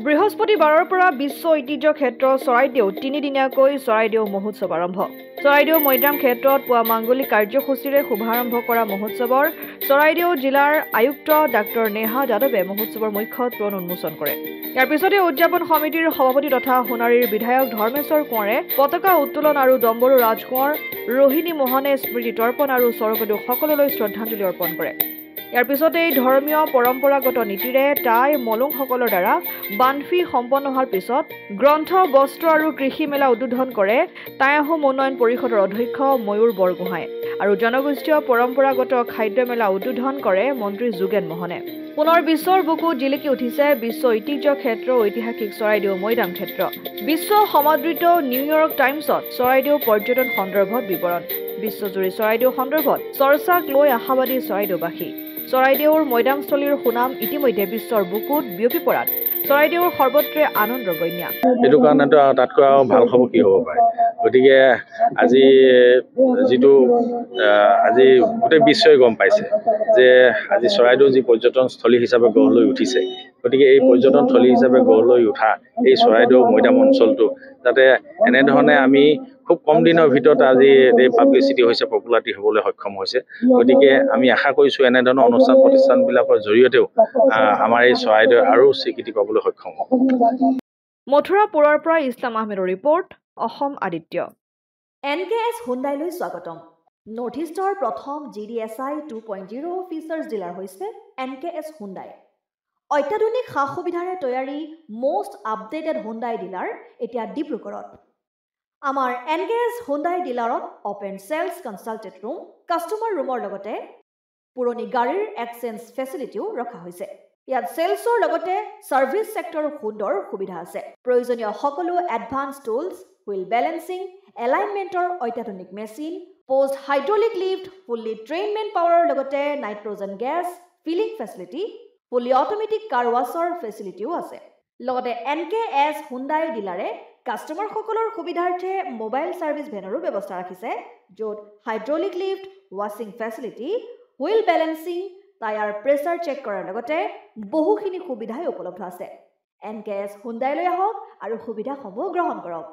বৃহস্পতিবাৰৰ পৰা বিশ্ব ঐতিহ্য ক্ষেত্ৰ চৰাইদেউ 3 দিনীয়াকৈ চৰাইদেউ মহোৎসৱ আৰম্ভ। চৰাইদেউ মৈদাম ক্ষেত্ৰত পুৱা মাংগলিক কাৰ্যসূচীৰে শুভাৰম্ভ কৰা মহোৎসৱৰ চৰাইদেউ জিলাৰ আয়ুক্ত ডাক্তৰ নেহা যাদৱে মহোৎসৱৰ মুখ্য তৃণ উন্মোচন কৰে। ইয়াৰ পিছতে উদযাপন সমিতিৰ সভাপতি তথা সোণাৰীৰ বিধায়ক ধৰ্মেশ্বৰ কোঁৱৰে পতাকা উত্তোলন আৰু ডম্বৰু ৰাজকোঁৱৰ, ৰোহিণী মোহনে স্মৃতি তৰ্পণ আৰু স্বৰ্গদেউসকললৈ শ্ৰদ্ধাঞ্জলি অৰ্পণ কৰে। ইয়াৰ পিছতেই ধৰ্মীয় পৰম্পৰাগত নীতিৰে টাই মলুংসকলৰ দ্বাৰা বানফি সম্পন্ন হোৱাৰ পিছত গ্ৰন্থ, বস্ত্ৰ আৰু কৃষি মেলা উদ্বোধন কৰে টাই আহোম উন্নয়ন পৰিষদৰ অধ্যক্ষ ময়ূৰ বৰগোহাঁই আৰু জনগোষ্ঠীয় পৰম্পৰাগত খাদ্য মেলা উদ্বোধন কৰে মন্ত্ৰী যোগেন মোহনে। পুনৰ বিশ্বৰ বুকুত জিলিকি উঠিছে বিশ্ব ঐতিহ্য ক্ষেত্ৰ ঐতিহাসিক চৰাইদেউ মৈদাম ক্ষেত্ৰ। বিশ্ব সমাদৃত নিউয়ৰ্ক টাইমছত চৰাইদেউ পৰ্যটন সন্দৰ্ভত বিৱৰণ। বিশ্বজুৰি চৰাইদেউ সন্দৰ্ভত চৰ্চাক লৈ আশাবাদী চৰাইদেউবাসী। চৰাইদেউৰ মৈদামস্থলীৰ সুনাম ইতিমধ্যে বিশ্বৰ বুকুত বিয়পি পৰাত চৰাইদেউৰ সৰ্বত্ৰে আনন্দৰ বন্যা। এইটো কাৰণেতো তাতকৈ আৰু ভাল খবৰ কি হ'ব পাৰে। গতিকে আজি যিটো আজি গোটেই বিশ্বই গম পাইছে যে আজি চৰাইদেউ যি পৰ্যটনস্থলী হিচাপে গঢ় লৈ উঠিছে, গতিকে এই পৰ্যটনস্থলী হিচাপে গঢ় লৈ উঠা এই চৰাইদেউ মৈদাম অঞ্চলটো যাতে এনেধৰণে আমি খুব কম দিনৰ ভিতৰত আজি এই পাব্লিচিটি হৈছে, পপুলাৰিটি হ'বলৈ সক্ষম হৈছে। গতিকে আমি আশা কৰিছোঁ এনেধৰণৰ অনুষ্ঠান প্ৰতিষ্ঠানবিলাকৰ জৰিয়তেও আমাৰ এই চৰাইদেউ আৰু স্বীকৃতি পাবলৈ সক্ষম হ'ব। মথুৰাপুৰৰ পৰা ইছলাম আহমেদৰ ৰিপৰ্ট, অসম আদিত্য। NKS হুণ্ডাইলৈ স্বাগতম। নৰ্থ ইষ্টৰ প্ৰথম GDSI 2.0 ফিচাৰ্ছ ডিলাৰ হৈছে NKS হুণ্ডাই। অত্যাধুনিক সা সুবিধাৰে তৈয়াৰী মষ্ট আপডেটেড হুণ্ডাই ডিলাৰ এতিয়া ডিব্ৰুগড়ত। আমাৰ NKS হুণ্ডাই ডিলাৰত open sales consulted room, customer ৰুমৰ লগতে পুৰণি গাড়ীৰ এক্সচেঞ্জ ফেচিলিটিও ৰখা হৈছে। ইয়াত চেলছৰ লগতে ছাৰ্ভিচ ছেক্টৰৰ সুন্দৰ সুবিধা আছে। প্ৰয়োজনীয় সকলো এডভান্স টুলছ, হুইল বেলেন্সিং, এলাইনমেণ্টৰ অত্যাধুনিক machine, post hydraulic lift, fully ট্ৰেইনমেণ্ট পাৱাৰৰ লগতে nitrogen gas filling facility, fully automatic car washer ফেচিলিটিও আছে। লগতে NKS হুণ্ডাই ডিলাৰে কাষ্টমাৰসকলৰ সুবিধাৰ্থে মোবাইল ছাৰ্ভিচ ভেনৰো ব্যৱস্থা ৰাখিছে, য'ত হাইড্ৰলিক লিফ্ট, ৱাছিং facility, wheel balancing, tyre pressure check কৰাৰ লগতে বহুখিনি সুবিধাই উপলব্ধ আছে। NKS হুণ্ডাইলৈ আহক আৰু সুবিধাসমূহ গ্ৰহণ কৰক।